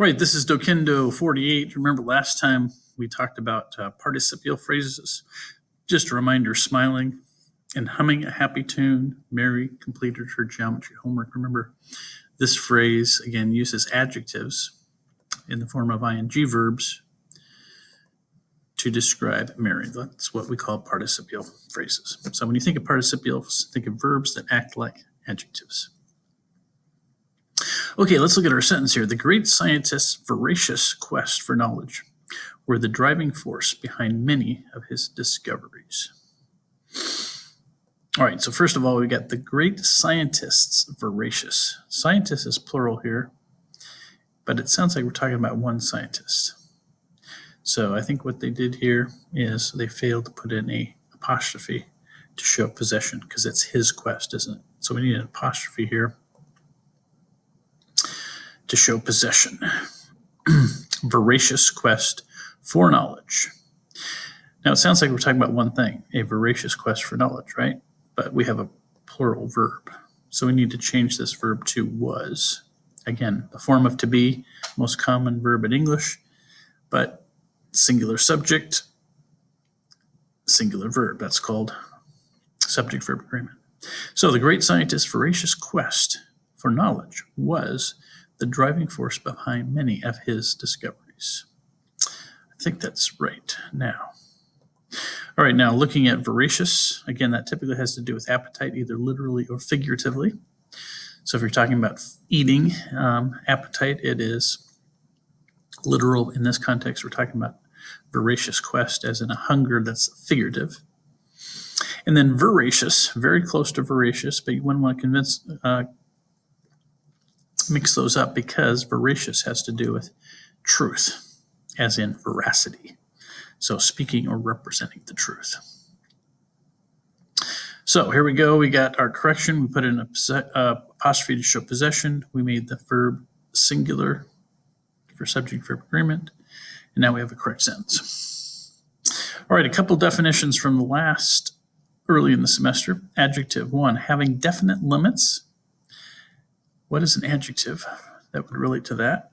Right, this is Docendo 48. Remember last time we talked about participial phrases. Just a reminder, smiling and humming a happy tune. Mary completed her geometry homework. Remember, this phrase, again, uses adjectives in the form of ing verbs to describe Mary. That's what we call participial phrases. So when you think of participles, think of verbs that act like adjectives. Okay, let's look at our sentence here. The great scientist's voracious quest for knowledge were the driving force behind many of his discoveries. All right, so first of all, we got the great scientist's voracious. Scientist is plural here, but it sounds like we're talking about one scientist. So I think what they did here is they failed to put in a apostrophe to show possession because it's his quest, isn't it? So we need an apostrophe here to show possession. Voracious quest for knowledge. Now it sounds like we're talking about one thing, a voracious quest for knowledge, right? But we have a plural verb. So we need to change this verb to was. Again, the form of to be, most common verb in English, but singular subject, singular verb. That's called subject-verb agreement. So the great scientist's voracious quest for knowledge was the driving force behind many of his discoveries. I think that's right now. All right, now looking at voracious, again, that typically has to do with appetite, either literally or figuratively. So if you're talking about eating appetite, it is literal. In this context, we're talking about voracious quest as in a hunger that's figurative. And then voracious, very close to voracious, but you wouldn't want to mix those up because voracious has to do with truth, as in veracity. So speaking or representing the truth. So here we go. We got our correction. We put in a apostrophe to show possession. We made the verb singular for subject-verb agreement. And now we have a correct sentence. All right, a couple definitions from the last early in the semester. Adjective 1, having definite limits. What is an adjective that would relate to that?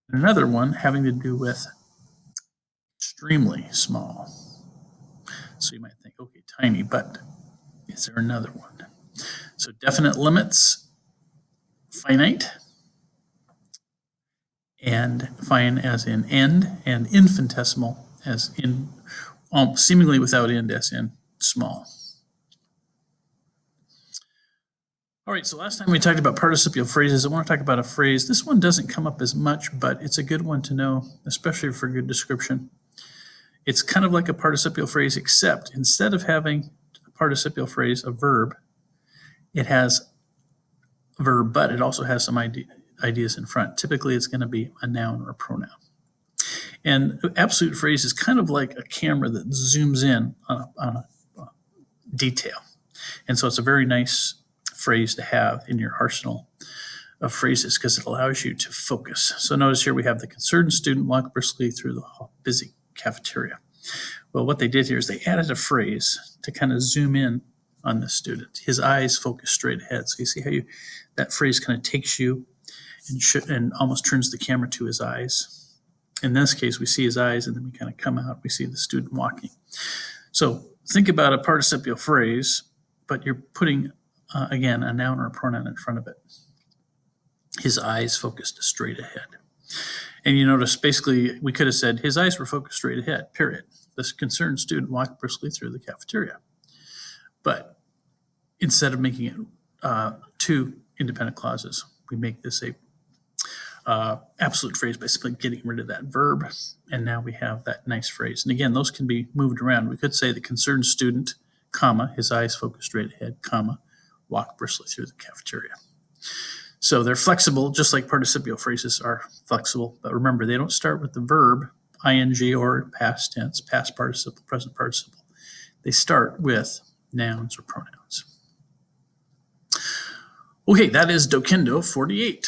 And another one having to do with extremely small. So you might think, okay, tiny, but is there another one? So definite limits, finite, and fine as in end, and infinitesimal as in seemingly without end as in small. All right, so last time we talked about participial phrases. I want to talk about a phrase. This one doesn't come up as much, but it's a good one to know, especially for good description. It's kind of like a participial phrase, except instead of having a participial phrase, a verb, it has a verb, but it also has some ideas in front. Typically, it's going to be a noun or a pronoun. And absolute phrase is kind of like a camera that zooms in on a detail. And so it's a very nice phrase to have in your arsenal of phrases because it allows you to focus. So notice here we have the concerned student walk briskly through the busy cafeteria. Well, what they did here is they added a phrase to kind of zoom in on the student. His eyes focus straight ahead. So you see how that phrase kind of takes you and almost turns the camera to his eyes. In this case, we see his eyes and then we kind of come out, we see the student walking. So think about a participial phrase, but you're putting again, a noun or a pronoun in front of it. His eyes focused straight ahead. And you notice basically we could have said his eyes were focused straight ahead, period. This concerned student walked briskly through the cafeteria. But instead of making it two independent clauses, we make this a absolute phrase by simply getting rid of that verb. And now we have that nice phrase. And again, those can be moved around. We could say the concerned student, comma, his eyes focused straight ahead, comma, walk briskly through the cafeteria. So they're flexible, just like participial phrases are flexible. But remember, they don't start with the verb, ing or past tense, past participle, present participle. They start with nouns or pronouns. Okay, that is Docendo 48.